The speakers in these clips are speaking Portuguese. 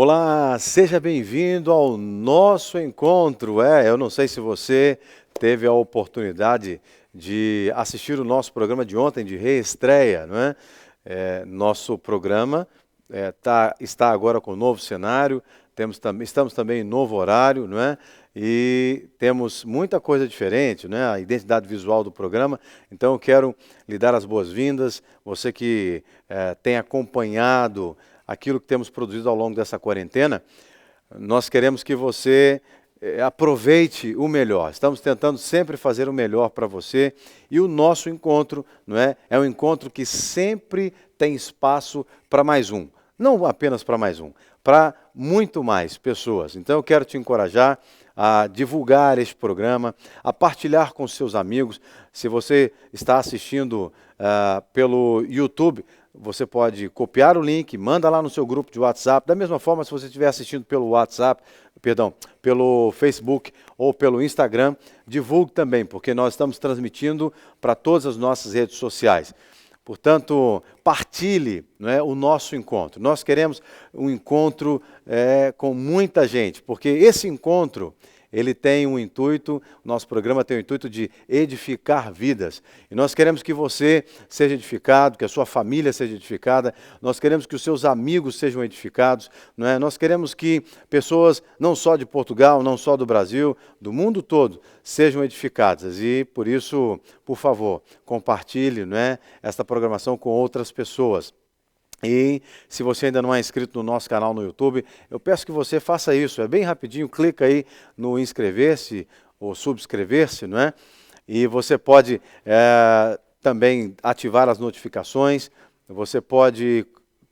Olá, seja bem-vindo ao nosso encontro. Eu não sei se você teve a oportunidade de assistir o nosso programa de ontem de reestreia, não é? Nosso programa está agora com um novo cenário, estamos também em novo horário, não é? E temos muita coisa diferente, né? A identidade visual do programa. Então eu quero lhe dar as boas-vindas, você que tem acompanhado aquilo que temos produzido ao longo dessa quarentena. Nós queremos que você aproveite o melhor. Estamos tentando sempre fazer o melhor para você e o nosso encontro, não é? É um encontro que sempre tem espaço para mais um. Não apenas para mais um, para muito mais pessoas. Então eu quero te encorajar a divulgar este programa, a partilhar com seus amigos. Se você está assistindo pelo YouTube, você pode copiar o link, manda lá no seu grupo de WhatsApp. Da mesma forma, se você estiver assistindo pelo WhatsApp, pelo Facebook ou pelo Instagram, divulgue também, porque nós estamos transmitindo para todas as nossas redes sociais. Portanto, partilhe, não é, o nosso encontro. Nós queremos um encontro com muita gente, porque esse encontro ele tem um intuito, o nosso programa tem o intuito de edificar vidas. E nós queremos que você seja edificado, que a sua família seja edificada, nós queremos que os seus amigos sejam edificados, não é? Nós queremos que pessoas, não só de Portugal, não só do Brasil, do mundo todo, sejam edificadas. E por isso, por favor, compartilhe, não é, esta programação com outras pessoas. E se você ainda não é inscrito no nosso canal no YouTube, eu peço que você faça isso. É bem rapidinho, clica aí no inscrever-se ou subscrever-se, não é? E você pode também ativar as notificações, você pode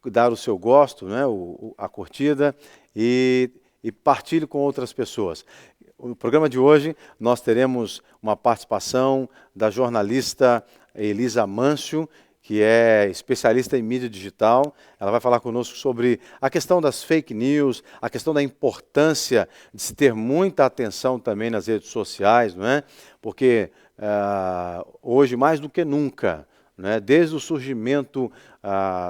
dar o seu gosto, né? A curtida e partilhe com outras pessoas. No programa de hoje nós teremos uma participação da jornalista Elisa Mâncio, que é especialista em mídia digital. Ela vai falar conosco sobre a questão das fake news, a questão da importância de se ter muita atenção também nas redes sociais, não é? Porque hoje, mais do que nunca, né, desde o surgimento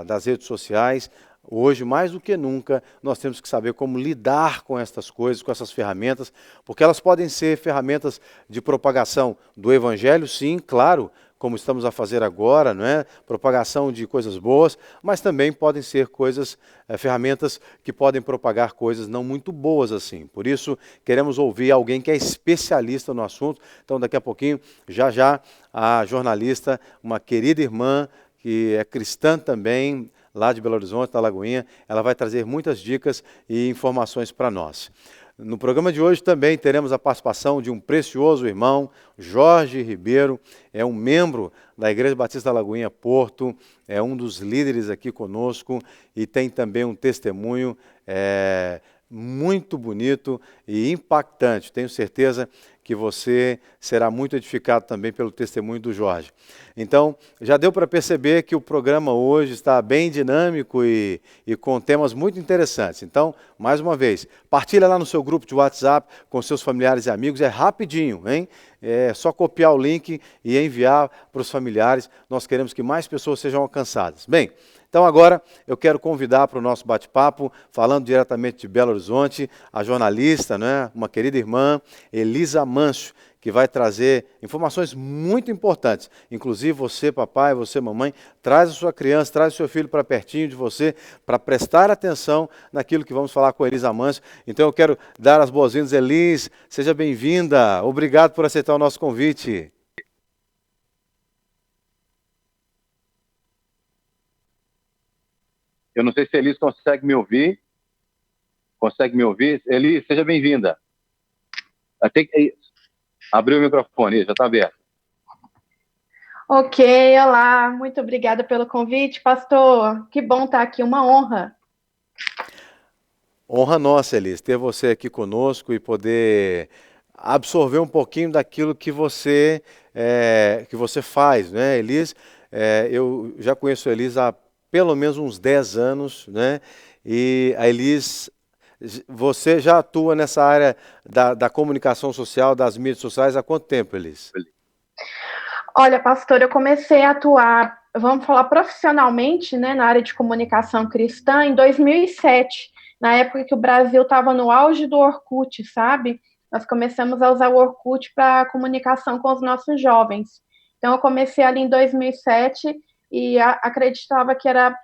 das redes sociais, hoje, mais do que nunca, nós temos que saber como lidar com essas coisas, com essas ferramentas, porque elas podem ser ferramentas de propagação do Evangelho, sim, claro, como estamos a fazer agora, não é? Propagação de coisas boas, mas também podem ser ferramentas que podem propagar coisas não muito boas assim. Por isso, queremos ouvir alguém que é especialista no assunto. Então, daqui a pouquinho, já a jornalista, uma querida irmã, que é cristã também, lá de Belo Horizonte, da Lagoinha, ela vai trazer muitas dicas e informações para nós. No programa de hoje também teremos a participação de um precioso irmão, Jorge Ribeiro, é um membro da Igreja Batista da Lagoinha Porto, é um dos líderes aqui conosco e tem também um testemunho muito bonito e impactante. Tenho certeza que você será muito edificado também pelo testemunho do Jorge. Então, já deu para perceber que o programa hoje está bem dinâmico e com temas muito interessantes. Então, mais uma vez, partilha lá no seu grupo de WhatsApp com seus familiares e amigos, é rapidinho, hein? É só copiar o link e enviar para os familiares. Nós queremos que mais pessoas sejam alcançadas. Bem, então agora eu quero convidar para o nosso bate-papo, falando diretamente de Belo Horizonte, a jornalista, né, uma querida irmã, Elisa Mâncio, que vai trazer informações muito importantes. Inclusive você, papai, você, mamãe, traz a sua criança, traz o seu filho para pertinho de você, para prestar atenção naquilo que vamos falar com a Elisa Mâncio. Então eu quero dar as boas-vindas, Elis, seja bem-vinda. Obrigado por aceitar o nosso convite. Eu não sei se a Elis consegue me ouvir. Consegue me ouvir? Elis, seja bem-vinda. Abriu o microfone, já está aberto. Ok, olá, muito obrigada pelo convite, pastor. Que bom estar aqui, uma honra. Honra nossa, Elis, ter você aqui conosco e poder absorver um pouquinho daquilo que você faz, né, Elis? Eu já conheço a Elis há pelo menos uns 10 anos, né? E a Elis, você já atua nessa área da comunicação social, das mídias sociais, há quanto tempo, Elis? Olha, pastor, eu comecei a atuar, vamos falar profissionalmente, né, na área de comunicação cristã em 2007. na época que o Brasil estava no auge do Orkut, sabe? Nós começamos a usar o Orkut para comunicação com os nossos jovens. Então, eu comecei ali em 2007 e acreditava que era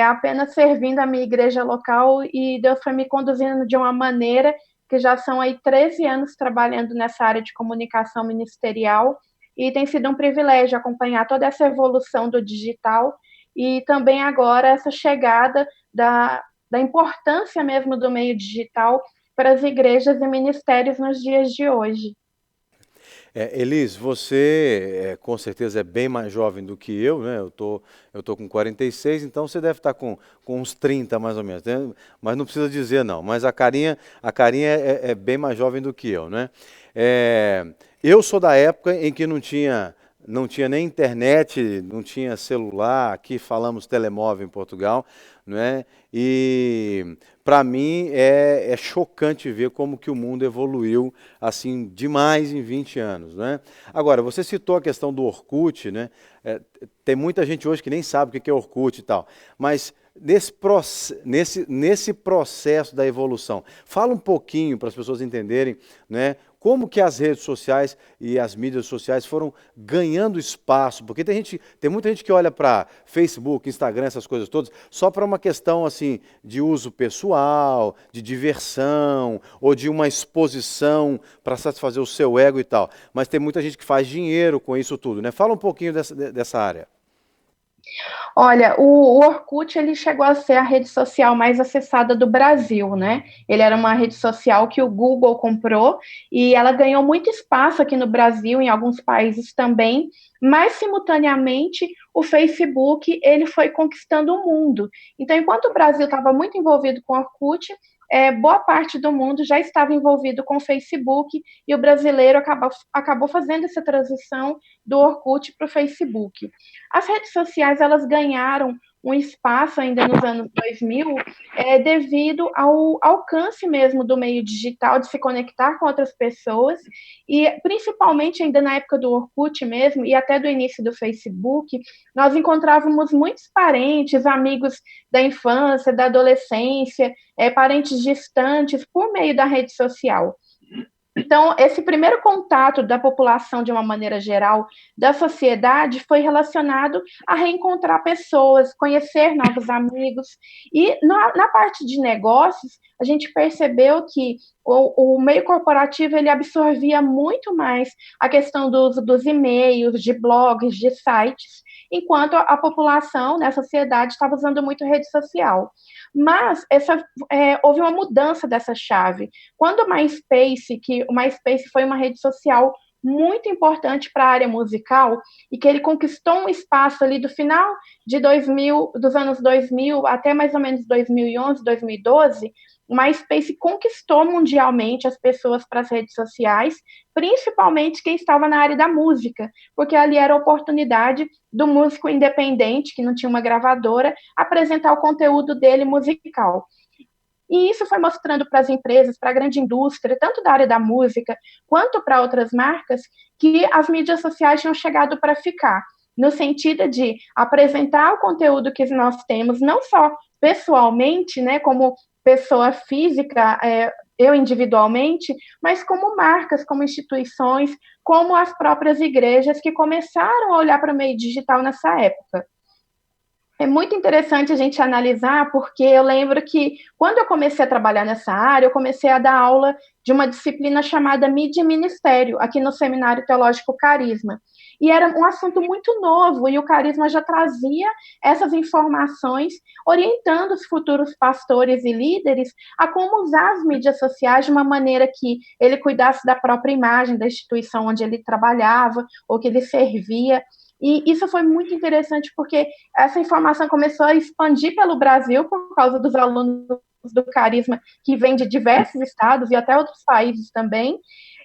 apenas servindo a minha igreja local, e Deus foi me conduzindo de uma maneira que já são aí 13 anos trabalhando nessa área de comunicação ministerial, e tem sido um privilégio acompanhar toda essa evolução do digital e também agora essa chegada da importância mesmo do meio digital para as igrejas e ministérios nos dias de hoje. Elis, você com certeza é bem mais jovem do que eu, né? Eu tô com 46, então você deve estar com uns 30 mais ou menos, né? Mas não precisa dizer não, mas a carinha é bem mais jovem do que eu, né? Eu sou da época em que não tinha nem internet, não tinha celular, aqui falamos telemóvel em Portugal, né? E para mim é chocante ver como que o mundo evoluiu assim demais em 20 anos, né? Agora, você citou a questão do Orkut, né? Tem muita gente hoje que nem sabe o que é Orkut e tal, mas nesse processo da evolução, fala um pouquinho para as pessoas entenderem, né? Como que as redes sociais e as mídias sociais foram ganhando espaço, porque tem muita gente que olha para Facebook, Instagram, essas coisas todas, só para uma questão assim de uso pessoal, de diversão, ou de uma exposição para satisfazer o seu ego e tal. Mas tem muita gente que faz dinheiro com isso tudo, né? Fala um pouquinho dessa área. Olha, o Orkut, ele chegou a ser a rede social mais acessada do Brasil, né? Ele era uma rede social que o Google comprou e ela ganhou muito espaço aqui no Brasil, em alguns países também, mas simultaneamente o Facebook, ele foi conquistando o mundo. Então, enquanto o Brasil estava muito envolvido com o Orkut, boa parte do mundo já estava envolvido com o Facebook, e o brasileiro acabou fazendo essa transição do Orkut para o Facebook. As redes sociais, elas ganharam um espaço ainda nos anos 2000, devido ao alcance mesmo do meio digital, de se conectar com outras pessoas, e principalmente ainda na época do Orkut mesmo, e até do início do Facebook, nós encontrávamos muitos parentes, amigos da infância, da adolescência, parentes distantes, por meio da rede social. Então, esse primeiro contato da população, de uma maneira geral, da sociedade, foi relacionado a reencontrar pessoas, conhecer novos amigos. E na parte de negócios, a gente percebeu que o meio corporativo, ele absorvia muito mais a questão do uso dos e-mails, de blogs, de sites, enquanto a população, né, a sociedade, estava usando muito rede social. Mas houve uma mudança dessa chave. Quando o MySpace foi uma rede social muito importante para a área musical, e que ele conquistou um espaço ali do final de 2000, dos anos 2000 até mais ou menos 2011, 2012, o MySpace conquistou mundialmente as pessoas para as redes sociais, principalmente quem estava na área da música, porque ali era a oportunidade do músico independente, que não tinha uma gravadora, apresentar o conteúdo dele musical. E isso foi mostrando para as empresas, para a grande indústria, tanto da área da música quanto para outras marcas, que as mídias sociais tinham chegado para ficar, no sentido de apresentar o conteúdo que nós temos, não só pessoalmente, né, como pessoa física, eu individualmente, mas como marcas, como instituições, como as próprias igrejas, que começaram a olhar para o meio digital nessa época. É muito interessante a gente analisar, porque eu lembro que, quando eu comecei a trabalhar nessa área, eu comecei a dar aula de uma disciplina chamada Mídia e Ministério, aqui no Seminário Teológico Carisma. E era um assunto muito novo, e o Carisma já trazia essas informações, orientando os futuros pastores e líderes a como usar as mídias sociais de uma maneira que ele cuidasse da própria imagem da instituição onde ele trabalhava, ou que ele servia. E isso foi muito interessante, porque essa informação começou a expandir pelo Brasil por causa dos alunos do Carisma, que vêm de diversos estados e até outros países também.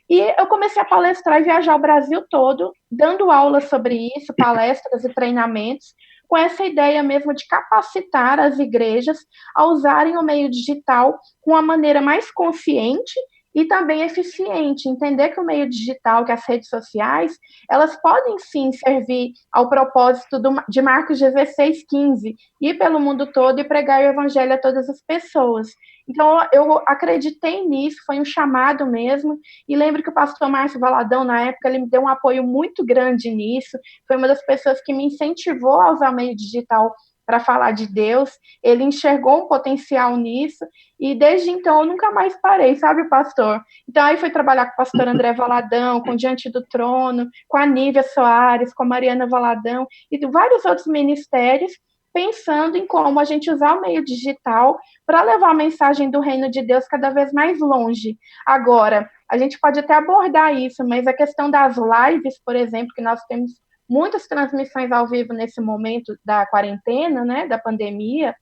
E eu comecei a palestrar e viajar o Brasil todo, dando aulas sobre isso, palestras e treinamentos, com essa ideia mesmo de capacitar as igrejas a usarem o meio digital com uma maneira mais consciente e também eficiente, entender que o meio digital, que as redes sociais, elas podem sim servir ao propósito de Marcos 16:15, ir pelo mundo todo e pregar o evangelho a todas as pessoas. Então, eu acreditei nisso, foi um chamado mesmo, e lembro que o pastor Márcio Valadão, na época, ele me deu um apoio muito grande nisso, foi uma das pessoas que me incentivou a usar o meio digital para falar de Deus, ele enxergou um potencial nisso, e desde então eu nunca mais parei, sabe, pastor? Então aí fui trabalhar com o pastor André Valadão, com Diante do Trono, com a Nívia Soares, com a Mariana Valadão, e vários outros ministérios, pensando em como a gente usar o meio digital para levar a mensagem do reino de Deus cada vez mais longe. Agora, a gente pode até abordar isso, mas a questão das lives, por exemplo, que nós temos muitas transmissões ao vivo nesse momento da quarentena, né, da pandemia,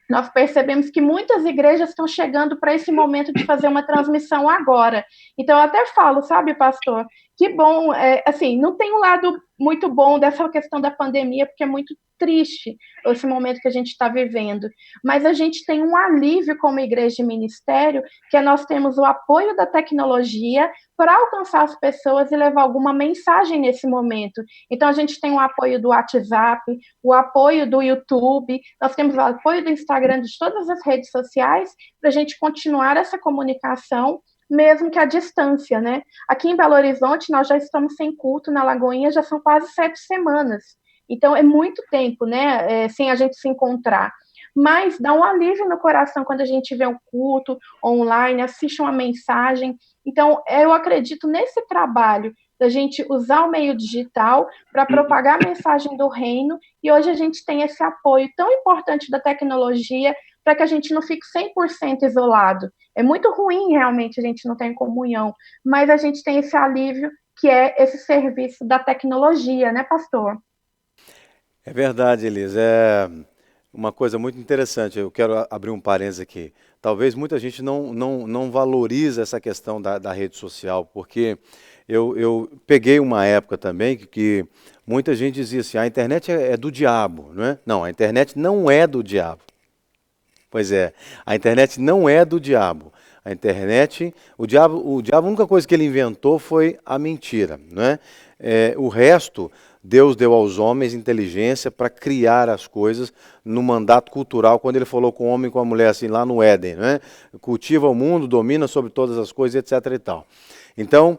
nós percebemos que muitas igrejas estão chegando para esse momento de fazer uma transmissão agora. Então, eu até falo, sabe, pastor, que bom, assim, não tem um lado muito bom dessa questão da pandemia, porque é muito triste esse momento que a gente está vivendo, mas a gente tem um alívio como igreja e ministério, que nós temos o apoio da tecnologia para alcançar as pessoas e levar alguma mensagem nesse momento. Então, a gente tem o apoio do WhatsApp, o apoio do YouTube, nós temos o apoio do Instagram, de todas as redes sociais, para a gente continuar essa comunicação, mesmo que à distância, né? Aqui em Belo Horizonte, nós já estamos sem culto na Lagoinha, já são quase 7 semanas. Então, é muito tempo, né, sem a gente se encontrar. Mas dá um alívio no coração quando a gente vê um culto online, assiste uma mensagem. Então, eu acredito nesse trabalho da gente usar o meio digital para propagar a mensagem do reino, e hoje a gente tem esse apoio tão importante da tecnologia para que a gente não fique 100% isolado. É muito ruim, realmente, a gente não ter comunhão, mas a gente tem esse alívio que é esse serviço da tecnologia, né, pastor? É verdade, Elis. É uma coisa muito interessante. Eu quero abrir um parênteses aqui. Talvez muita gente não valoriza essa questão da rede social, porque eu peguei uma época também que muita gente dizia assim, a internet é do diabo, não é? Não, a internet não é do diabo. Pois é, a internet não é do diabo. A internet, a única coisa que ele inventou foi a mentira, não é? O resto, Deus deu aos homens inteligência para criar as coisas no mandato cultural, quando ele falou com o homem e com a mulher, assim, lá no Éden, não é? Cultiva o mundo, domina sobre todas as coisas, etc. e tal. Então,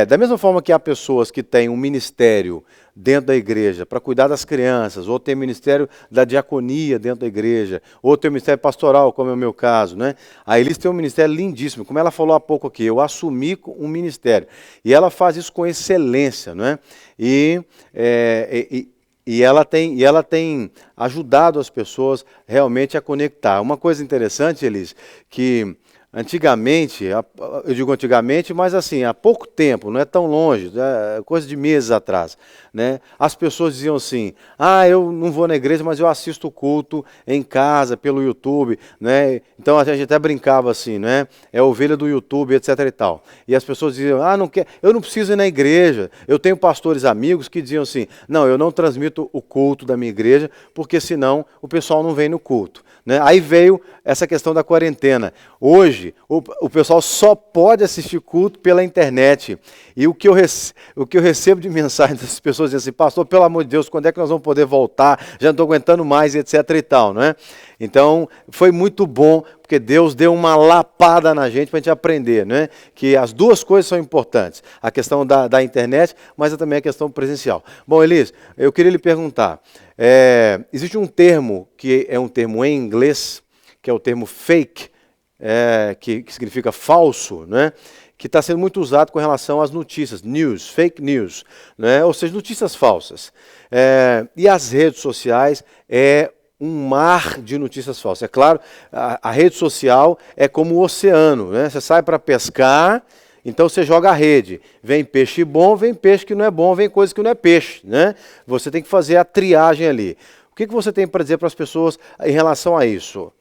da mesma forma que há pessoas que têm um ministério dentro da igreja para cuidar das crianças, ou tem ministério da diaconia dentro da igreja, ou tem o ministério pastoral, como é o meu caso, né? A Elis tem um ministério lindíssimo, como ela falou há pouco aqui, eu assumi um ministério, e ela faz isso com excelência, não é? E ela tem ajudado as pessoas realmente a conectar. Uma coisa interessante, Elis, que antigamente, eu digo antigamente, mas assim, há pouco tempo, não é tão longe, é coisa de meses atrás, né? As pessoas diziam assim, eu não vou na igreja, mas eu assisto o culto em casa, pelo YouTube, né? Então a gente até brincava assim, né? É ovelha do YouTube, etc e tal. E as pessoas diziam, não quer, eu não preciso ir na igreja. Eu tenho pastores amigos que diziam assim, não, eu não transmito o culto da minha igreja, porque senão o pessoal não vem no culto. Né? Aí veio essa questão da quarentena. Hoje, o pessoal só pode assistir culto pela internet. E o que eu recebo de mensagem das pessoas dizendo assim, pastor, pelo amor de Deus, quando é que nós vamos poder voltar? Já não estou aguentando mais, etc e tal. Não é? Então, foi muito bom, porque Deus deu uma lapada na gente para a gente aprender, né? Que as duas coisas são importantes. A questão da internet, mas também a questão presencial. Bom, Elis, eu queria lhe perguntar, existe um termo que é um termo em inglês, que é o termo fake, que significa falso, né? Que está sendo muito usado com relação às notícias, news, fake news, né? Ou seja, notícias falsas. E as redes sociais um mar de notícias falsas. É claro, a rede social é como o oceano, né? Você sai para pescar, então você joga a rede. Vem peixe bom, vem peixe que não é bom, vem coisa que não é peixe, né? Você tem que fazer a triagem ali. O que você tem para dizer para as pessoas em relação a isso?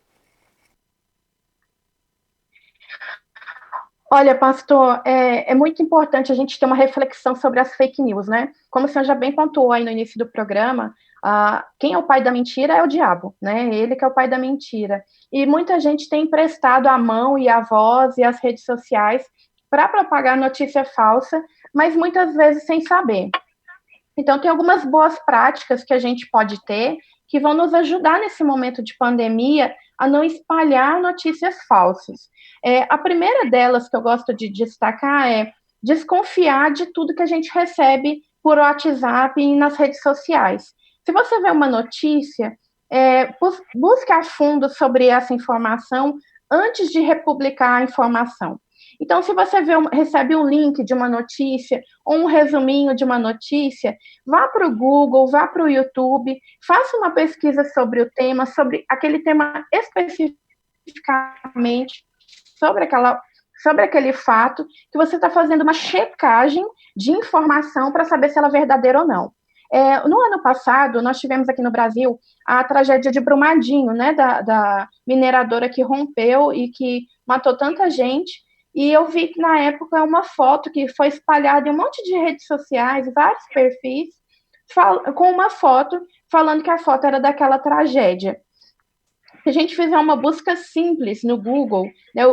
Olha, pastor, é muito importante a gente ter uma reflexão sobre as fake news, né? Como o senhor já bem pontuou aí no início do programa, Quem é o pai da mentira é o diabo, né? Ele que é o pai da mentira. E muita gente tem emprestado a mão e a voz e as redes sociais para propagar notícia falsa, mas muitas vezes sem saber. Então, tem algumas boas práticas que a gente pode ter que vão nos ajudar nesse momento de pandemia a não espalhar notícias falsas. A primeira delas que eu gosto de destacar é desconfiar de tudo que a gente recebe por WhatsApp e nas redes sociais. Se você vê uma notícia, busque a fundo sobre essa informação antes de republicar a informação. Então, se você recebe um link de uma notícia ou um resuminho de uma notícia, vá para o Google, vá para o YouTube, faça uma pesquisa sobre o tema, sobre aquele tema especificamente, sobre aquele fato, que você está fazendo uma checagem de informação para saber se ela é verdadeira ou não. No ano passado, nós tivemos aqui no Brasil a tragédia de Brumadinho, né, da mineradora que rompeu e que matou tanta gente. E eu vi que na época uma foto que foi espalhada em um monte de redes sociais, vários perfis, com uma foto falando que a foto era daquela tragédia. Se a gente fizer uma busca simples no Google,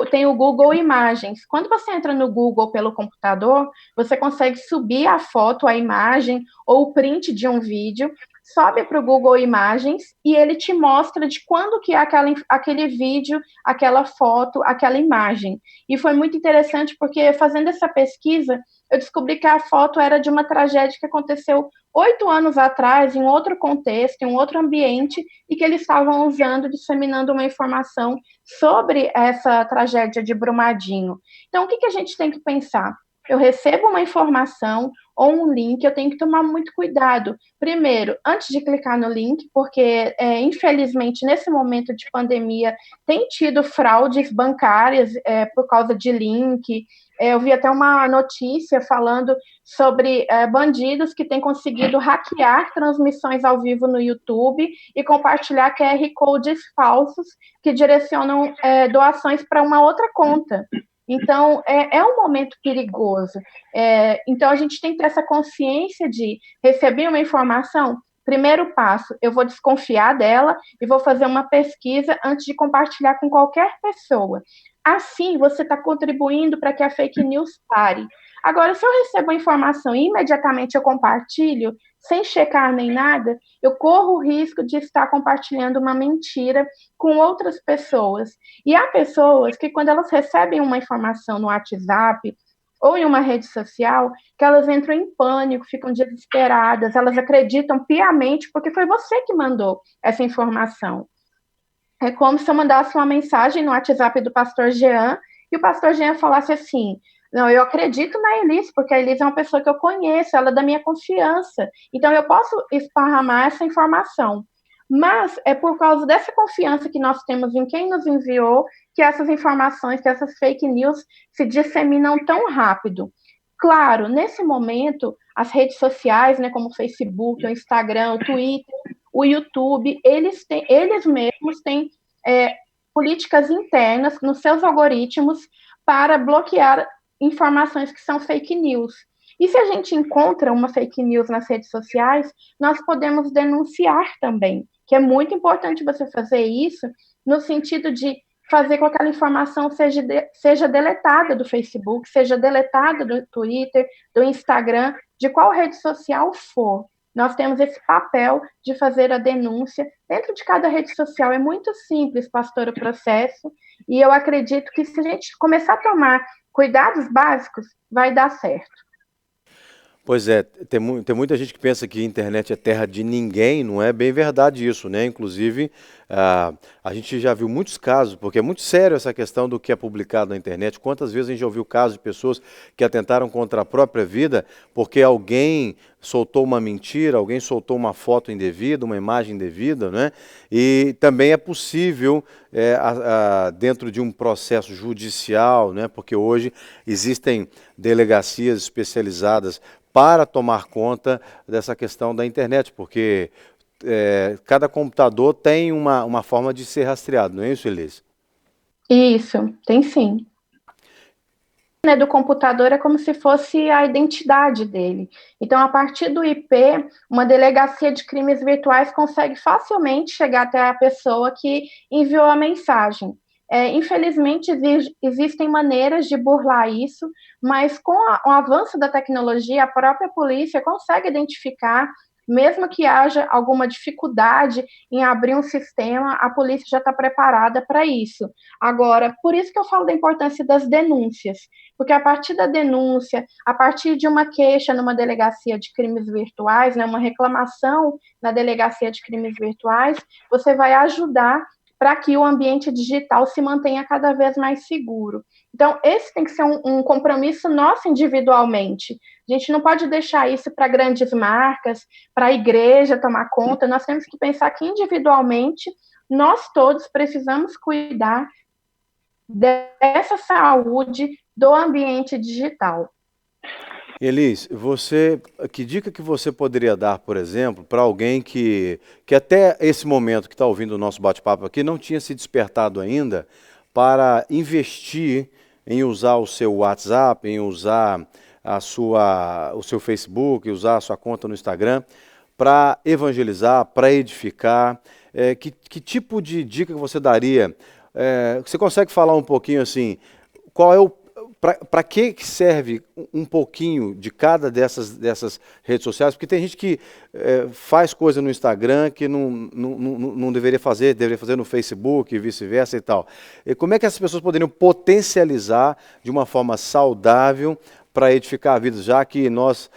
tem o Google Imagens. Quando você entra no Google pelo computador, você consegue subir a foto, a imagem ou o print de um vídeo, sobe para o Google Imagens e ele te mostra de quando que é aquele vídeo, aquela foto, aquela imagem. E foi muito interessante porque fazendo essa pesquisa, eu descobri que a foto era de uma tragédia que aconteceu 8 anos atrás, em outro contexto, em um outro ambiente, e que eles estavam usando, disseminando uma informação sobre essa tragédia de Brumadinho. Então, o que a gente tem que pensar? Eu recebo uma informação ou um link, eu tenho que tomar muito cuidado. Primeiro, antes de clicar no link, porque, infelizmente, nesse momento de pandemia, tem tido fraudes bancárias por causa de link. Eu vi até uma notícia falando sobre bandidos que têm conseguido hackear transmissões ao vivo no YouTube e compartilhar QR Codes falsos que direcionam doações para uma outra conta. Então, é um momento perigoso. Então, a gente tem que ter essa consciência de receber uma informação. Primeiro passo, eu vou desconfiar dela e vou fazer uma pesquisa antes de compartilhar com qualquer pessoa. Assim, você está contribuindo para que a fake news pare. Agora, se eu recebo a informação e imediatamente eu compartilho, sem checar nem nada, eu corro o risco de estar compartilhando uma mentira com outras pessoas. E há pessoas que, quando elas recebem uma informação no WhatsApp ou em uma rede social, que elas entram em pânico, ficam desesperadas, elas acreditam piamente porque foi você que mandou essa informação. É como se eu mandasse uma mensagem no WhatsApp do pastor Jean e o pastor Jean falasse assim: não, eu acredito na Elis, porque a Elis é uma pessoa que eu conheço, ela é da minha confiança, então eu posso esparramar essa informação. Mas é por causa dessa confiança que nós temos em quem nos enviou que essas informações, que essas fake news se disseminam tão rápido. Claro, nesse momento, as redes sociais, né, como o Facebook, o Instagram, o Twitter, o YouTube, eles mesmos têm políticas internas nos seus algoritmos para bloquear informações que são fake news. E se a gente encontra uma fake news nas redes sociais, nós podemos denunciar também, que é muito importante você fazer isso no sentido de fazer com que aquela informação seja deletada do Facebook, seja deletada do Twitter, do Instagram, de qual rede social for. Nós temos esse papel de fazer a denúncia dentro de cada rede social. É muito simples, pastor, o processo, e eu acredito que se a gente começar a tomar cuidados básicos, vai dar certo. Pois é, tem muita gente que pensa que a internet é terra de ninguém, não é bem verdade isso, né? Inclusive, a gente já viu muitos casos, porque é muito sério essa questão do que é publicado na internet. Quantas vezes a gente já ouviu casos de pessoas que atentaram contra a própria vida porque alguém soltou uma mentira, alguém soltou uma foto indevida, uma imagem indevida, né? E também é possível, dentro de um processo judicial, né? Porque hoje existem delegacias especializadas para tomar conta dessa questão da internet, porque cada computador tem uma forma de ser rastreado, não é isso, Elis? Isso, tem sim. né, do computador é como se fosse a identidade dele. Então, a partir do IP, uma delegacia de crimes virtuais consegue facilmente chegar até a pessoa que enviou a mensagem. Infelizmente, existem maneiras de burlar isso, mas com o avanço da tecnologia, a própria polícia consegue identificar, mesmo que haja alguma dificuldade em abrir um sistema, a polícia já está preparada para isso. Agora, por isso que eu falo da importância das denúncias, porque a partir da denúncia, a partir de uma queixa numa delegacia de crimes virtuais, né, uma reclamação na delegacia de crimes virtuais, você vai ajudar para que o ambiente digital se mantenha cada vez mais seguro. Então, esse tem que ser um compromisso nosso individualmente. A gente não pode deixar isso para grandes marcas, para a igreja tomar conta. Nós temos que pensar que individualmente nós todos precisamos cuidar dessa saúde do ambiente digital. Elis, que dica que você poderia dar, por exemplo, para alguém que até esse momento que está ouvindo o nosso bate-papo aqui não tinha se despertado ainda para investir em usar o seu WhatsApp, em usar o seu Facebook, usar a sua conta no Instagram para evangelizar, para edificar? Que tipo de dica que você daria? Você consegue falar um pouquinho assim, qual é para que serve um pouquinho de cada dessas redes sociais? Porque tem gente que faz coisa no Instagram que não deveria fazer no Facebook e vice-versa e tal. E como é que essas pessoas poderiam potencializar de uma forma saudável para edificar vidas, já que nós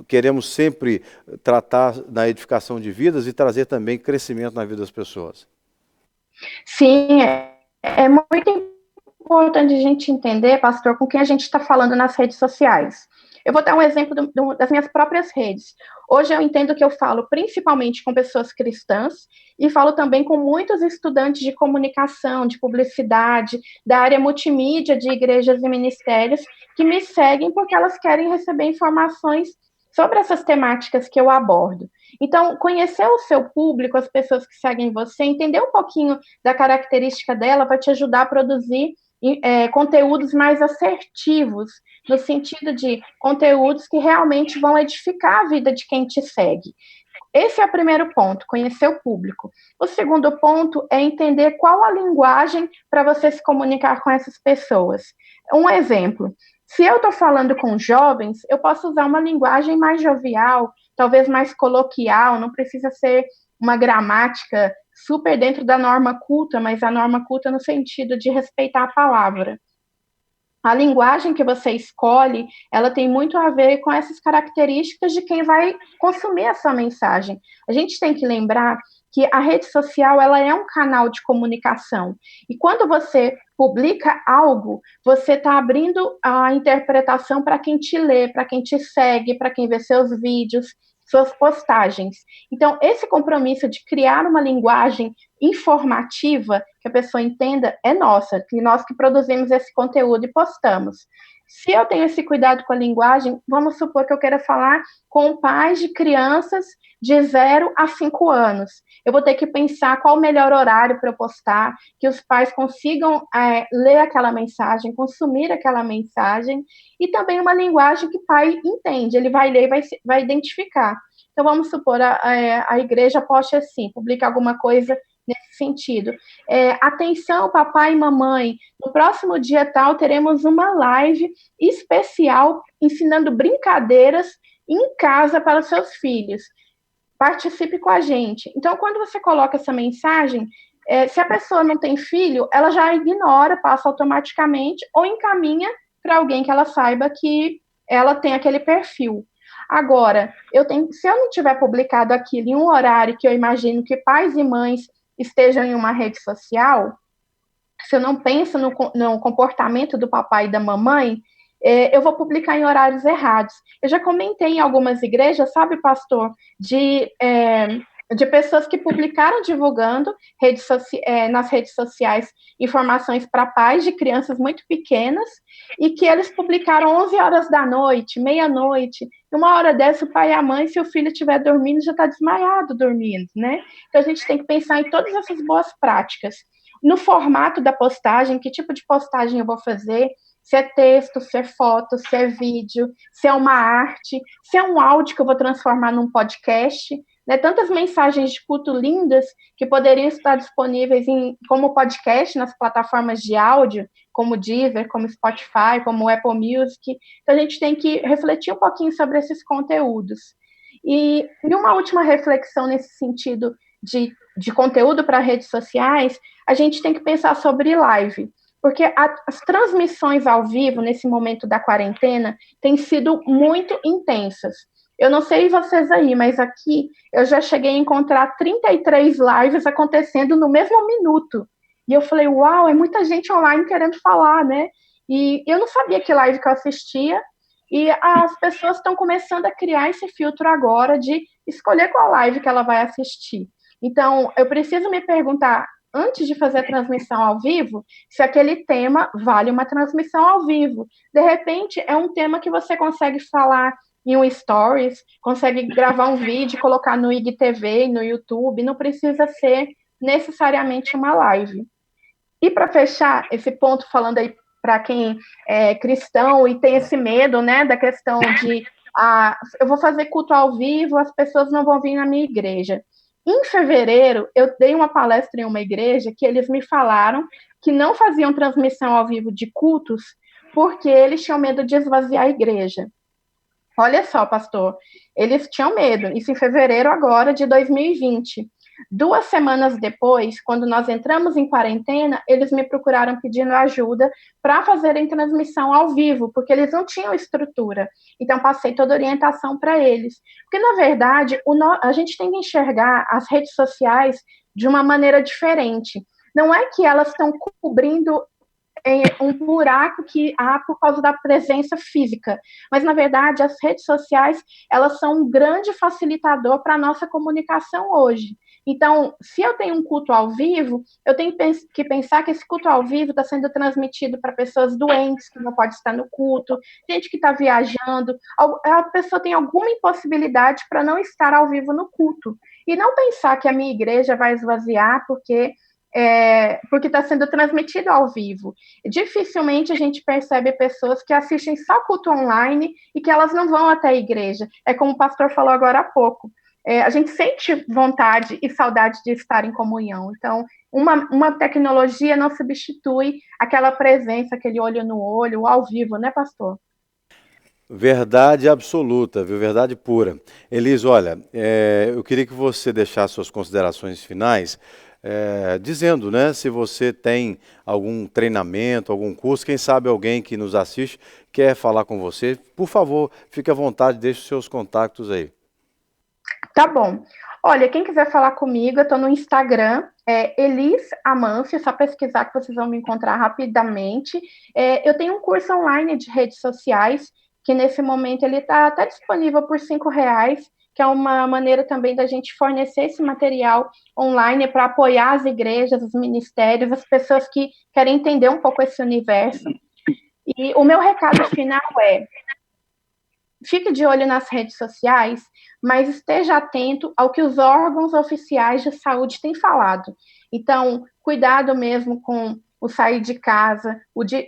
queremos sempre tratar da edificação de vidas e trazer também crescimento na vida das pessoas? Sim, é muito importante a gente entender, pastor, com quem a gente está falando nas redes sociais. Eu vou dar um exemplo das minhas próprias redes. Hoje eu entendo que eu falo principalmente com pessoas cristãs e falo também com muitos estudantes de comunicação, de publicidade, da área multimídia de igrejas e ministérios que me seguem porque elas querem receber informações sobre essas temáticas que eu abordo. Então, conhecer o seu público, as pessoas que seguem você, entender um pouquinho da característica dela vai te ajudar a produzir conteúdos mais assertivos, no sentido de conteúdos que realmente vão edificar a vida de quem te segue. Esse é o primeiro ponto, conhecer o público. O segundo ponto é entender qual a linguagem para você se comunicar com essas pessoas. Um exemplo, se eu estou falando com jovens, eu posso usar uma linguagem mais jovial, talvez mais coloquial, não precisa ser uma gramática super dentro da norma culta, mas a norma culta no sentido de respeitar a palavra. A linguagem que você escolhe, ela tem muito a ver com essas características de quem vai consumir essa mensagem. A gente tem que lembrar que a rede social, ela é um canal de comunicação. E quando você publica algo, você está abrindo a interpretação para quem te lê, para quem te segue, para quem vê seus vídeos, suas postagens. Então, esse compromisso de criar uma linguagem informativa, que a pessoa entenda, é nossa, que nós que produzimos esse conteúdo e postamos. Se eu tenho esse cuidado com a linguagem, vamos supor que eu queira falar com pais de crianças de 0 a 5 anos. Eu vou ter que pensar qual o melhor horário para eu postar, que os pais consigam ler aquela mensagem, consumir aquela mensagem, e também uma linguagem que o pai entende, ele vai ler e vai identificar. Então, vamos supor, a igreja poste assim, publica alguma coisa nesse sentido. Atenção, papai e mamãe, no próximo dia tal teremos uma live especial ensinando brincadeiras em casa para os seus filhos. Participe com a gente. Então, quando você coloca essa mensagem, se a pessoa não tem filho, ela já ignora, passa automaticamente ou encaminha para alguém que ela saiba que ela tem aquele perfil. Agora, se eu não tiver publicado aquilo em um horário que eu imagino que pais e mães estejam em uma rede social, se eu não penso no comportamento do papai e da mamãe, eu vou publicar em horários errados. Eu já comentei em algumas igrejas, sabe, pastor, de pessoas que publicaram divulgando nas redes sociais informações para pais de crianças muito pequenas e que eles publicaram 11 horas da noite, meia-noite, e uma hora dessa o pai e a mãe, se o filho estiver dormindo, já está desmaiado dormindo, né? Então a gente tem que pensar em todas essas boas práticas. No formato da postagem, que tipo de postagem eu vou fazer, Se é texto, se é foto, se é vídeo, se é uma arte, se é um áudio que eu vou transformar num podcast, né? Tantas mensagens de culto lindas que poderiam estar disponíveis como podcast nas plataformas de áudio, como Deezer, como Spotify, como Apple Music. Então, a gente tem que refletir um pouquinho sobre esses conteúdos. E uma última reflexão nesse sentido de conteúdo para redes sociais, a gente tem que pensar sobre live, porque as transmissões ao vivo nesse momento da quarentena têm sido muito intensas. Eu não sei vocês aí, mas aqui eu já cheguei a encontrar 33 lives acontecendo no mesmo minuto. E eu falei, uau, é muita gente online querendo falar, né? E eu não sabia que live que eu assistia, e as pessoas estão começando a criar esse filtro agora de escolher qual live que ela vai assistir. Então, eu preciso me perguntar, antes de fazer a transmissão ao vivo, se aquele tema vale uma transmissão ao vivo. De repente, é um tema que você consegue falar em um stories, consegue gravar um vídeo, colocar no IGTV, no YouTube, não precisa ser necessariamente uma live. E para fechar esse ponto, falando aí para quem é cristão e tem esse medo, né, da questão de eu vou fazer culto ao vivo, as pessoas não vão vir na minha igreja. Em fevereiro, eu dei uma palestra em uma igreja que eles me falaram que não faziam transmissão ao vivo de cultos porque eles tinham medo de esvaziar a igreja. Olha só, pastor, eles tinham medo, isso em fevereiro agora de 2020. 2 semanas depois, quando nós entramos em quarentena, eles me procuraram pedindo ajuda para fazerem transmissão ao vivo, porque eles não tinham estrutura. Então, passei toda a orientação para eles. Porque, na verdade, a gente tem que enxergar as redes sociais de uma maneira diferente. Não é que elas estão cobrindo um buraco que há por causa da presença física. Mas, na verdade, as redes sociais, elas são um grande facilitador para a nossa comunicação hoje. Então, se eu tenho um culto ao vivo, eu tenho que pensar que esse culto ao vivo está sendo transmitido para pessoas doentes, que não pode estar no culto, gente que está viajando, a pessoa tem alguma impossibilidade para não estar ao vivo no culto. E não pensar que a minha igreja vai esvaziar porque está sendo transmitido ao vivo. Dificilmente a gente percebe pessoas que assistem só culto online e que elas não vão até a igreja. É como o pastor falou agora há pouco. A gente sente vontade e saudade de estar em comunhão. Então, uma tecnologia não substitui aquela presença, aquele olho no olho, ao vivo, né, pastor? Verdade absoluta, viu? Verdade pura. Elis, olha, eu queria que você deixasse suas considerações finais, dizendo, né, se você tem algum treinamento, algum curso, quem sabe alguém que nos assiste quer falar com você, por favor, fique à vontade, deixe os seus contatos aí. Tá bom. Olha, quem quiser falar comigo, eu tô no Instagram, Elis Amâncio, só pesquisar que vocês vão me encontrar rapidamente. Eu tenho um curso online de redes sociais, que nesse momento ele está até disponível por R$ 5, que é uma maneira também da gente fornecer esse material online para apoiar as igrejas, os ministérios, as pessoas que querem entender um pouco esse universo. E o meu recado final fique de olho nas redes sociais, mas esteja atento ao que os órgãos oficiais de saúde têm falado. Então, cuidado mesmo com o sair de casa,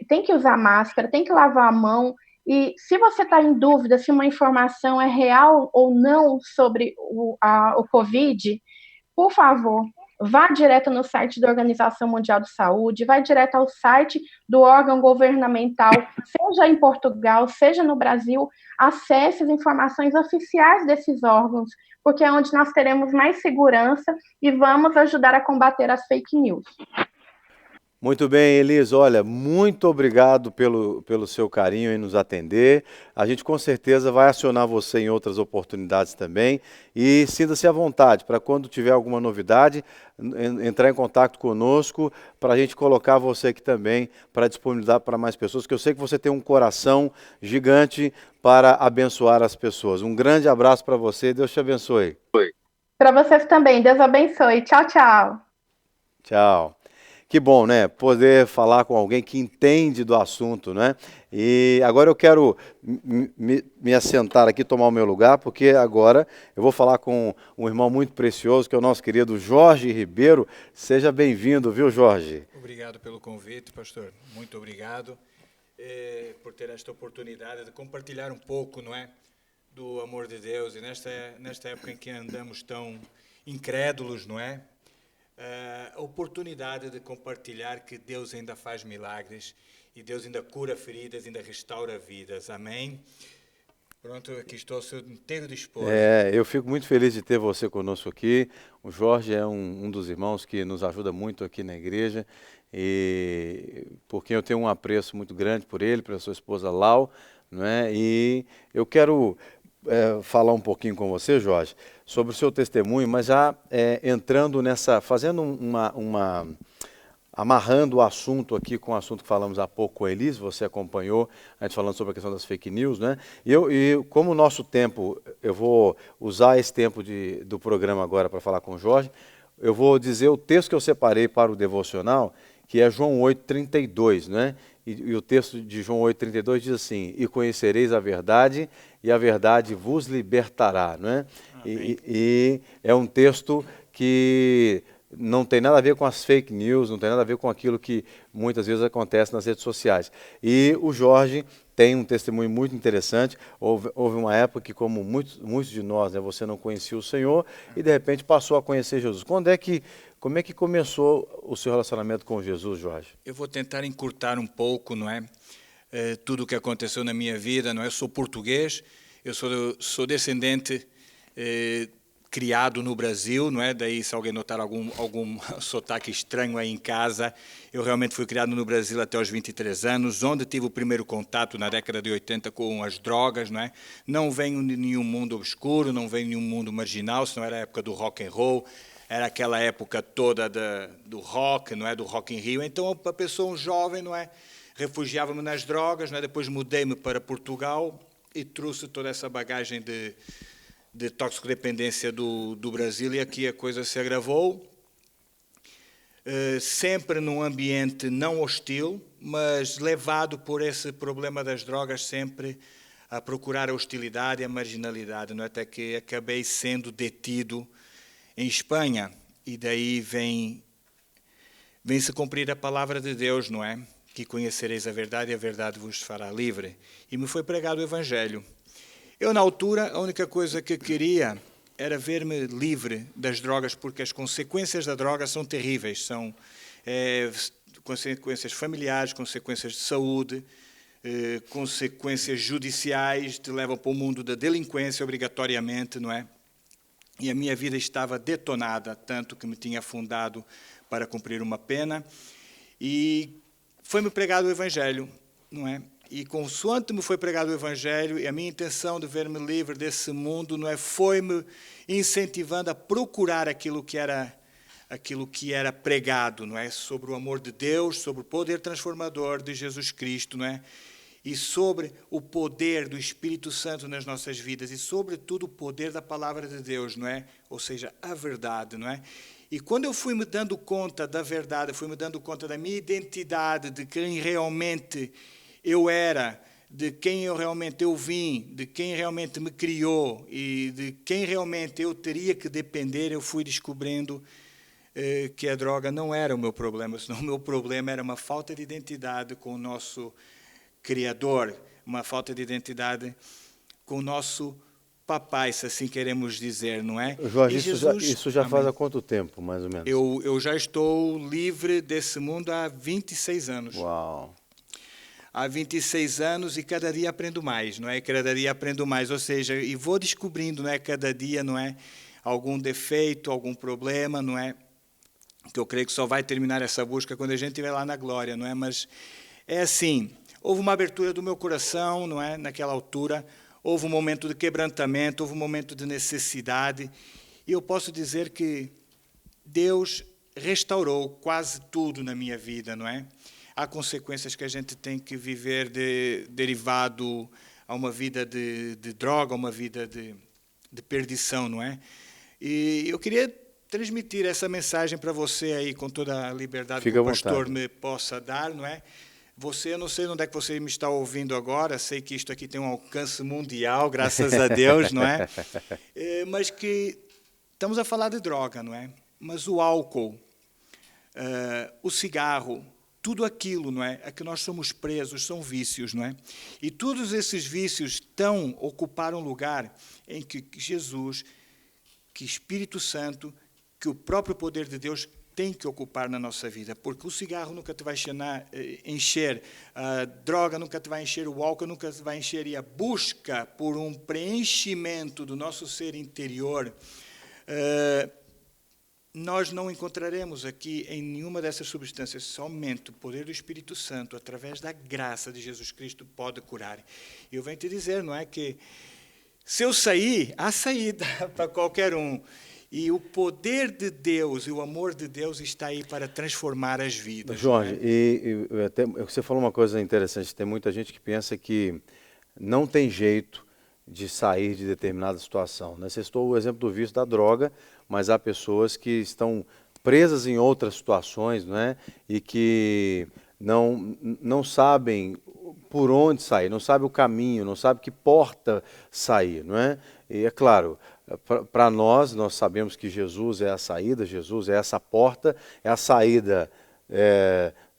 tem que usar máscara, tem que lavar a mão. E se você está em dúvida se uma informação é real ou não sobre o Covid, por favor, vá direto no site da Organização Mundial de Saúde, vá direto ao site do órgão governamental, seja em Portugal, seja no Brasil, acesse as informações oficiais desses órgãos, porque é onde nós teremos mais segurança e vamos ajudar a combater as fake news. Muito bem, Elis, olha, muito obrigado pelo seu carinho em nos atender. A gente com certeza vai acionar você em outras oportunidades também e sinta-se à vontade para quando tiver alguma novidade, entrar em contato conosco para a gente colocar você aqui também para disponibilizar para mais pessoas, que eu sei que você tem um coração gigante para abençoar as pessoas. Um grande abraço para você, Deus te abençoe. Para vocês também, Deus abençoe. Tchau, tchau. Tchau. Que bom, né? Poder falar com alguém que entende do assunto, né? E agora eu quero me assentar aqui, tomar o meu lugar, porque agora eu vou falar com um irmão muito precioso, que é o nosso querido Jorge Ribeiro. Seja bem-vindo, viu, Jorge? Obrigado pelo convite, pastor. Muito obrigado. por ter esta oportunidade de compartilhar um pouco, não é, do amor de Deus. E nesta época em que andamos tão incrédulos, não é? A oportunidade de compartilhar que Deus ainda faz milagres e Deus ainda cura feridas, ainda restaura vidas. Amém? Pronto, aqui estou ao seu inteiro dispor. Eu fico muito feliz de ter você conosco aqui. O Jorge é um dos irmãos que nos ajuda muito aqui na igreja e por quem eu tenho um apreço muito grande por ele, pela sua esposa Lau, não é? E eu quero falar um pouquinho com você, Jorge, sobre o seu testemunho, mas já entrando nessa, fazendo amarrando o assunto aqui com o assunto que falamos há pouco com a Elise, você acompanhou, a gente falando sobre a questão das fake news, né? E como o nosso tempo, eu vou usar esse tempo do programa agora para falar com o Jorge, eu vou dizer o texto que eu separei para o devocional, que é João 8,32, né? E o texto de João 8,32 diz assim: e conhecereis a verdade, e a verdade vos libertará, não é? E é um texto que não tem nada a ver com as fake news, não tem nada a ver com aquilo que muitas vezes acontece nas redes sociais. E o Jorge tem um testemunho muito interessante. Houve uma época que, como muitos de nós, né, você não conhecia o Senhor e de repente passou a conhecer Jesus. Como é que começou o seu relacionamento com Jesus, Jorge? Eu vou tentar encurtar um pouco, não é? Tudo o que aconteceu na minha vida, não é? Eu sou português, eu sou descendente criado no Brasil, não é? Daí, se alguém notar algum sotaque estranho aí em casa, eu realmente fui criado no Brasil até os 23 anos, onde tive o primeiro contato na década de 80 com as drogas, não é? Não venho de nenhum mundo obscuro, não venho de nenhum mundo marginal, senão era a época do rock and roll, era aquela época toda do rock, não é? Do Rock in Rio. Então, a pessoa, um jovem, não é? Refugiava-me nas drogas, não é? Depois mudei-me para Portugal e trouxe toda essa bagagem de toxicodependência do Brasil, e aqui a coisa se agravou, sempre num ambiente não hostil, mas levado por esse problema das drogas sempre a procurar a hostilidade e a marginalidade, não é? Até que acabei sendo detido em Espanha, e daí vem-se cumprir a palavra de Deus, não é? Que conhecereis a verdade e a verdade vos fará livre. E me foi pregado o Evangelho. Eu, na altura, a única coisa que queria era ver-me livre das drogas, porque as consequências da droga são terríveis. São consequências familiares, consequências de saúde, consequências judiciais, te levam para o mundo da delinquência obrigatoriamente, não é? E a minha vida estava detonada, tanto que me tinha afundado para cumprir uma pena. E foi-me pregado o Evangelho, não é? E consoante me foi pregado o Evangelho, e a minha intenção de ver-me livre desse mundo, não é, foi-me incentivando a procurar aquilo que era pregado, não é, sobre o amor de Deus, sobre o poder transformador de Jesus Cristo, não é, e sobre o poder do Espírito Santo nas nossas vidas e, sobretudo, o poder da palavra de Deus, não é, ou seja, a verdade, não é. E quando eu fui me dando conta da verdade, fui me dando conta da minha identidade, de quem realmente eu era, de quem eu realmente vim, de quem realmente me criou e de quem realmente eu teria que depender, eu fui descobrindo que a droga não era o meu problema, senão o meu problema era uma falta de identidade com o nosso Criador, uma falta de identidade com o nosso papai, se assim queremos dizer, não é? Jorge, isso já faz há quanto tempo, mais ou menos? Eu já estou livre desse mundo há 26 anos. Uau! Há 26 anos e cada dia aprendo mais, não é? Cada dia aprendo mais, ou seja, e vou descobrindo, não é? Cada dia, não é? Algum defeito, algum problema, não é? Que eu creio que só vai terminar essa busca quando a gente estiver lá na glória, não é? Mas é assim, houve uma abertura do meu coração, não é? Naquela altura, houve um momento de quebrantamento, houve um momento de necessidade, e eu posso dizer que Deus restaurou quase tudo na minha vida, não é? Há consequências que a gente tem que viver derivado a uma vida de droga, a uma vida de perdição, não é? E eu queria transmitir essa mensagem para você aí com toda a liberdade que o pastor me possa dar, não é? Você, eu não sei onde é que você me está ouvindo agora, sei que isto aqui tem um alcance mundial, graças a Deus, não é? Mas que estamos a falar de droga, não é? Mas o álcool, o cigarro, tudo aquilo, não é, a que nós somos presos são vícios, não é? E todos esses vícios estão ocupar um lugar em que Jesus, que Espírito Santo, que o próprio poder de Deus tem que ocupar na nossa vida, porque o cigarro nunca te vai encher, a droga nunca te vai encher, o álcool nunca te vai encher, e a busca por um preenchimento do nosso ser interior, nós não encontraremos aqui em nenhuma dessas substâncias. Somente o poder do Espírito Santo, através da graça de Jesus Cristo, pode curar. E eu venho te dizer, não é, que se eu sair, há saída para qualquer um. E o poder de Deus e o amor de Deus está aí para transformar as vidas. Jorge, não é? e até, você falou uma coisa interessante, tem muita gente que pensa que não tem jeito de sair de determinada situação, né? Você citou o exemplo do vício da droga, mas há pessoas que estão presas em outras situações, né? E que não sabem por onde sair, não sabem o caminho, não sabem que porta sair, não é? E é claro, para nós sabemos que Jesus é a saída, Jesus é essa porta, é a saída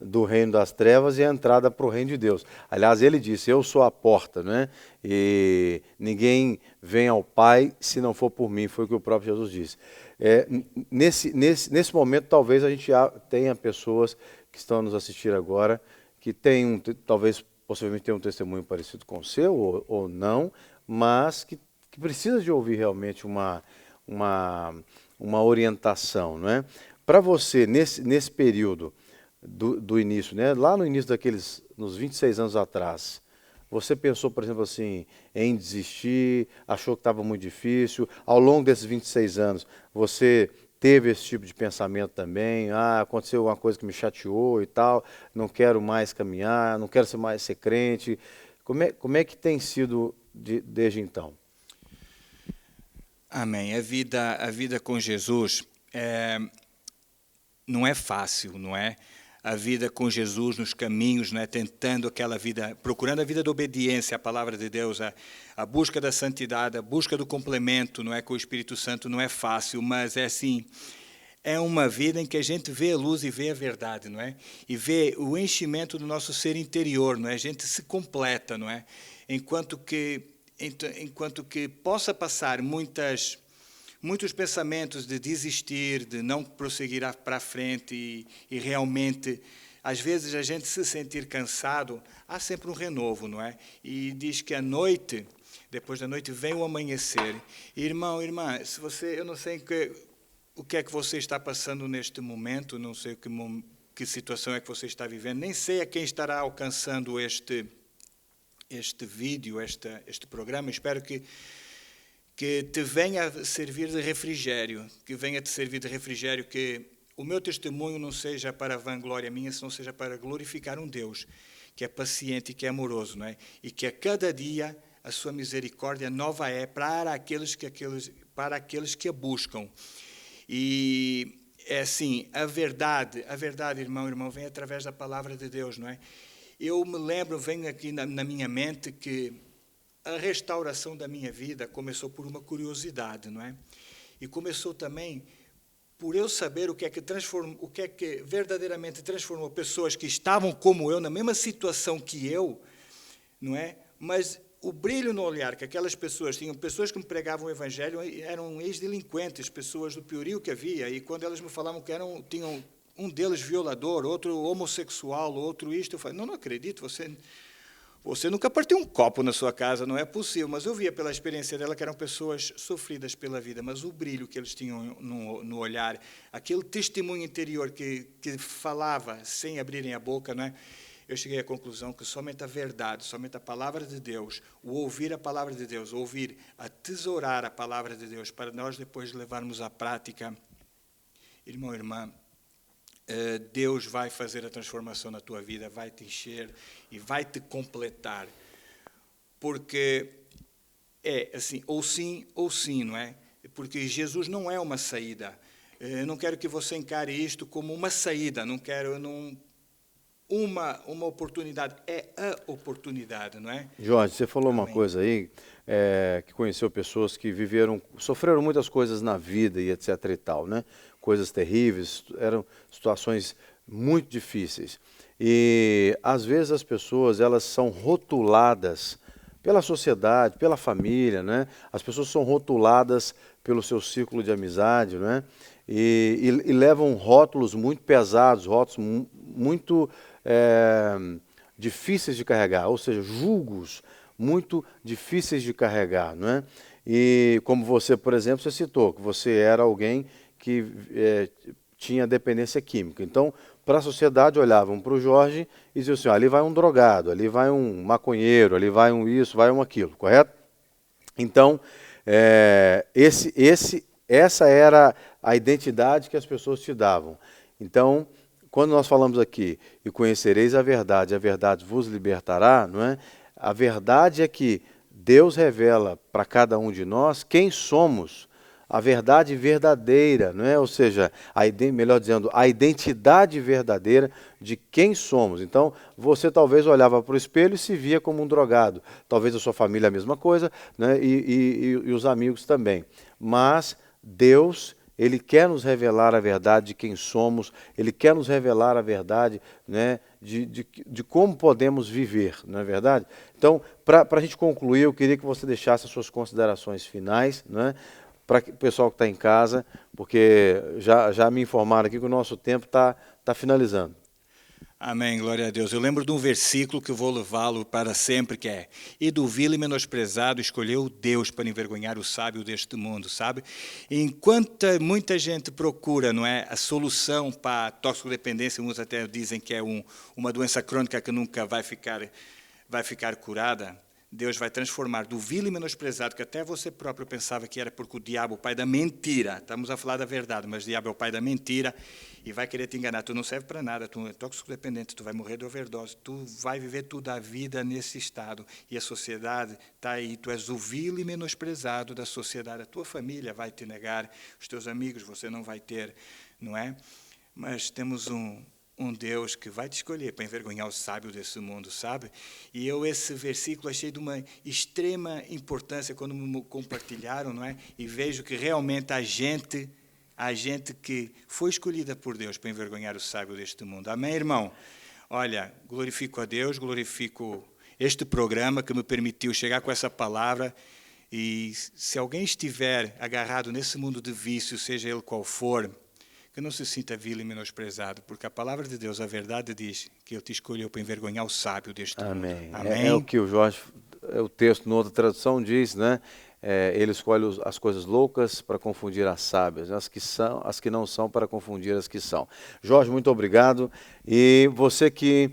do reino das trevas e a entrada para o reino de Deus. Aliás, ele disse, eu sou a porta, né? E ninguém vem ao Pai se não for por mim, foi o que o próprio Jesus disse. Nesse momento, talvez a gente tenha pessoas que estão a nos assistir agora, que têm talvez, possivelmente tenham um testemunho parecido com o seu, ou não, mas que precisa de ouvir realmente uma orientação, não é? Para você, nesse período do início, né? Lá no início nos 26 anos atrás, você pensou, por exemplo, assim, em desistir, achou que estava muito difícil? Ao longo desses 26 anos, você teve esse tipo de pensamento também? Aconteceu uma coisa que me chateou e tal, não quero mais caminhar, não quero mais ser crente. Como é que tem sido desde então? Amém. A vida com Jesus não é fácil, não é? A vida com Jesus nos caminhos, não é? Tentando aquela vida, procurando a vida da obediência à palavra de Deus, a busca da santidade, a busca do complemento, não é, com o Espírito Santo, não é fácil, mas é assim, é uma vida em que a gente vê a luz e vê a verdade, não é? E vê o enchimento do nosso ser interior, não é? A gente se completa, não é? Enquanto que possa passar muitos pensamentos de desistir, de não prosseguir para frente e realmente, às vezes, a gente se sentir cansado, há sempre um renovo, não é? E diz que depois da noite, vem o amanhecer. Irmão, irmã, eu não sei o que é que você está passando neste momento, não sei que situação é que você está vivendo, nem sei a quem estará alcançando este vídeo, este programa. Espero que te venha servir de refrigério, que o meu testemunho não seja para a vanglória minha, senão seja para glorificar um Deus que é paciente e que é amoroso, não é? E que a cada dia a sua misericórdia nova é para aqueles que a buscam. E é assim, a verdade, irmão, vem através da palavra de Deus, não é? Eu me lembro, venho aqui na minha mente que a restauração da minha vida começou por uma curiosidade, não é? E começou também por eu saber o que é que verdadeiramente transformou pessoas que estavam como eu, na mesma situação que eu, não é? Mas o brilho no olhar que aquelas pessoas tinham, pessoas que me pregavam o evangelho, eram ex-delinquentes, pessoas do piorio que havia, e quando elas me falavam que tinham um deles violador, outro homossexual, outro isto, eu falei, não acredito, você nunca partiu um copo na sua casa, não é possível. Mas eu via pela experiência dela que eram pessoas sofridas pela vida, mas o brilho que eles tinham no olhar, aquele testemunho interior que falava sem abrirem a boca, não é? Eu cheguei à conclusão que somente a verdade, somente a palavra de Deus, o ouvir a palavra de Deus, atesourar a palavra de Deus, para nós depois levarmos à prática, irmão, irmã, Deus vai fazer a transformação na tua vida, vai te encher e vai te completar, porque é assim, ou sim, não é? Porque Jesus não é uma saída. Eu não quero que você encare isto como uma saída, uma oportunidade, é a oportunidade, não é? Jorge, você falou Amém. Uma coisa aí, que conheceu pessoas que sofreram muitas coisas na vida e etc e tal, né? Coisas terríveis, eram situações muito difíceis. E às vezes as pessoas elas são rotuladas pela sociedade, pela família, né? As pessoas são rotuladas pelo seu círculo de amizade, né? E levam rótulos muito pesados, rótulos muito difíceis de carregar, ou seja, julgos muito difíceis de carregar, não é? E como você, por exemplo, você citou que você era alguém que tinha dependência química. Então, para a sociedade, olhavam para o Jorge e diziam assim, ali vai um drogado, ali vai um maconheiro, ali vai um isso, vai um aquilo, correto? Então, essa era a identidade que as pessoas te davam. Então, quando nós falamos aqui, e conhecereis a verdade vos libertará, não é? A verdade é que Deus revela para cada um de nós quem somos, a verdade verdadeira, não é? Ou seja, melhor dizendo, a identidade verdadeira de quem somos. Então, você talvez olhava para o espelho e se via como um drogado. Talvez a sua família a mesma coisa, né? E os amigos também. Mas Deus, Ele quer nos revelar a verdade de quem somos, Ele quer nos revelar a verdade, né, de como podemos viver, não é verdade? Então, para a gente concluir, eu queria que você deixasse as suas considerações finais, né, para o pessoal que está em casa, porque já me informaram aqui que o nosso tempo está finalizando. Amém, glória a Deus. Eu lembro de um versículo que eu vou levá-lo para sempre, que é: e do vil e menosprezado escolheu Deus para envergonhar o sábio deste mundo, sabe? Enquanto muita gente procura, não é, a solução para a toxicodependência, uns até dizem que é uma doença crônica que nunca vai ficar curada, Deus vai transformar do vil e menosprezado, que até você próprio pensava que era porque o diabo, o pai da mentira, estamos a falar da verdade, mas o diabo é o pai da mentira, e vai querer te enganar. Tu não serve para nada, tu é toxicodependente, tu vai morrer de overdose, tu vai viver toda a vida nesse estado. E a sociedade está aí, tu és o vil e menosprezado da sociedade. A tua família vai te negar, os teus amigos você não vai ter, não é? Mas temos um Deus que vai te escolher para envergonhar o sábio desse mundo, sabe? E esse versículo achei de uma extrema importância quando me compartilharam, não é? E vejo que realmente a gente que foi escolhida por Deus para envergonhar o sábio deste mundo. Amém, irmão? Olha, glorifico a Deus, glorifico este programa que me permitiu chegar com essa palavra. E se alguém estiver agarrado nesse mundo de vício, seja ele qual for, que não se sinta vil e menosprezado, porque a palavra de Deus, a verdade diz que Ele te escolheu para envergonhar o sábio deste mundo. Amém. É o que o Jorge, o texto, na outra tradução, diz, né? Ele escolhe as coisas loucas para confundir as sábias, as que não são para confundir as que são. Jorge, muito obrigado. E você que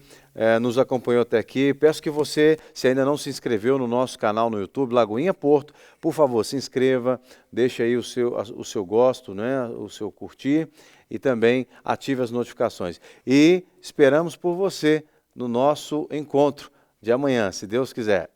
nos acompanhou até aqui, peço que você, se ainda não se inscreveu no nosso canal no YouTube, Lagoinha Porto, por favor, se inscreva, deixe aí o seu gosto, né? O seu curtir, e também ative as notificações. E esperamos por você no nosso encontro de amanhã, se Deus quiser.